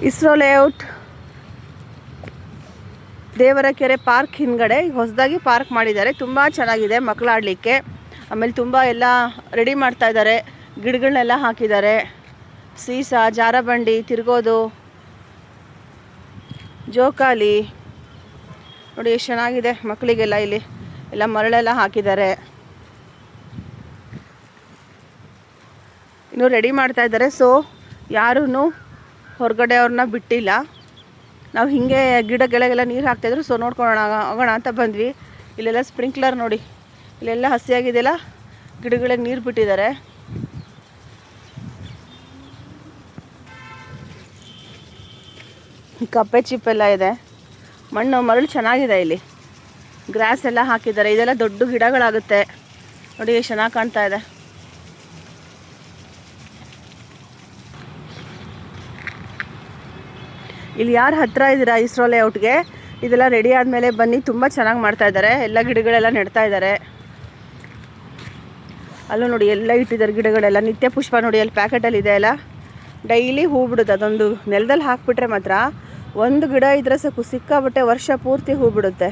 ISRO layout ದೇವರಕೆರೆ park ಹಿಂದ್ಗಡೆ ಹೊಸದಾಗಿ park ಮಾಡಿದ್ದಾರೆ. ತುಂಬ ಚೆನ್ನಾಗಿದೆ ಮಕ್ಕಳು ಆಡಲಿಕ್ಕೆ. ಆಮೇಲೆ ತುಂಬ ಎಲ್ಲ ರೆಡಿ ಮಾಡ್ತಾ ಇದ್ದಾರೆ. ಗಿಡಗಳನ್ನೆಲ್ಲ ಹಾಕಿದ್ದಾರೆ. ಸೀಸಾ, ಜಾರಬಂಡಿ, ತಿರ್ಗೋದು, ಜೋಕಾಲಿ ನೋಡಿ ಎಷ್ಟು ಚೆನ್ನಾಗಿದೆ ಮಕ್ಕಳಿಗೆಲ್ಲ. ಇಲ್ಲಿ ಎಲ್ಲ ಮರಳೆಲ್ಲ ಹಾಕಿದ್ದಾರೆ. ಇನ್ನೂ ರೆಡಿ ಮಾಡ್ತಾ ಇದ್ದಾರೆ. ಸೊ ಯಾರೂ ಹೊರಗಡೆ ಅವ್ರನ್ನ ಬಿಟ್ಟಿಲ್ಲ. ನಾವು ಹೀಗೆ ಗಿಡಗಳಿಗೆಲ್ಲ ನೀರು ಹಾಕ್ತಾಯಿದ್ರು. ಸೊ ನೋಡ್ಕೊಳ್ಳೋಣ ಆಗೋಣ ಅಂತ ಬಂದ್ವಿ. ಇಲ್ಲೆಲ್ಲ ಸ್ಪ್ರಿಂಕ್ಲರ್ ನೋಡಿ, ಇಲ್ಲೆಲ್ಲ ಹಸಿಯಾಗಿದೆಯಲ್ಲ, ಗಿಡಗಳಿಗೆ ನೀರು ಬಿಟ್ಟಿದ್ದಾರೆ. ಕಪ್ಪೆ ಚಿಪ್ಪೆಲ್ಲ ಇದೆ. ಮರಳು ಚೆನ್ನಾಗಿದೆ. ಇಲ್ಲಿ ಗ್ರಾಸ್ ಎಲ್ಲ ಹಾಕಿದ್ದಾರೆ. ಇದೆಲ್ಲ ದೊಡ್ಡ ಗಿಡಗಳಾಗುತ್ತೆ ನೋಡಿ, ಎಷ್ಟು ಚೆನ್ನಾಗಿ ಕಾಣ್ತಾ ಇದೆ. ಇಲ್ಲಿ ಯಾರು ಹತ್ತಿರ ಇದ್ದೀರಾ ಇಸ್ರೋ ಲೇಔಟ್ಗೆ, ಇದೆಲ್ಲ ರೆಡಿ ಆದಮೇಲೆ ಬನ್ನಿ. ತುಂಬ ಚೆನ್ನಾಗಿ ಮಾಡ್ತಾ ಇದ್ದಾರೆ. ಎಲ್ಲ ಗಿಡಗಳೆಲ್ಲ ನೆಡ್ತಾ ಇದ್ದಾರೆ. ಅಲ್ಲೂ ನೋಡಿ ಎಲ್ಲ ಇಟ್ಟಿದ್ದಾರೆ ಗಿಡಗಳೆಲ್ಲ. ನಿತ್ಯ ಪುಷ್ಪ ನೋಡಿ ಅಲ್ಲಿ ಪ್ಯಾಕೆಟಲ್ಲಿ ಇದೆ ಅಲ್ಲ, ಡೈಲಿ ಹೂ ಬಿಡುತ್ತೆ. ಅದೊಂದು ನೆಲದಲ್ಲಿ ಹಾಕಿಬಿಟ್ರೆ ಮಾತ್ರ ಒಂದು ಗಿಡ ಇದ್ರೆ ಸಾಕು, ಸಿಕ್ಕಾಬಿಟ್ಟೆ ವರ್ಷ ಪೂರ್ತಿ ಹೂ ಬಿಡುತ್ತೆ.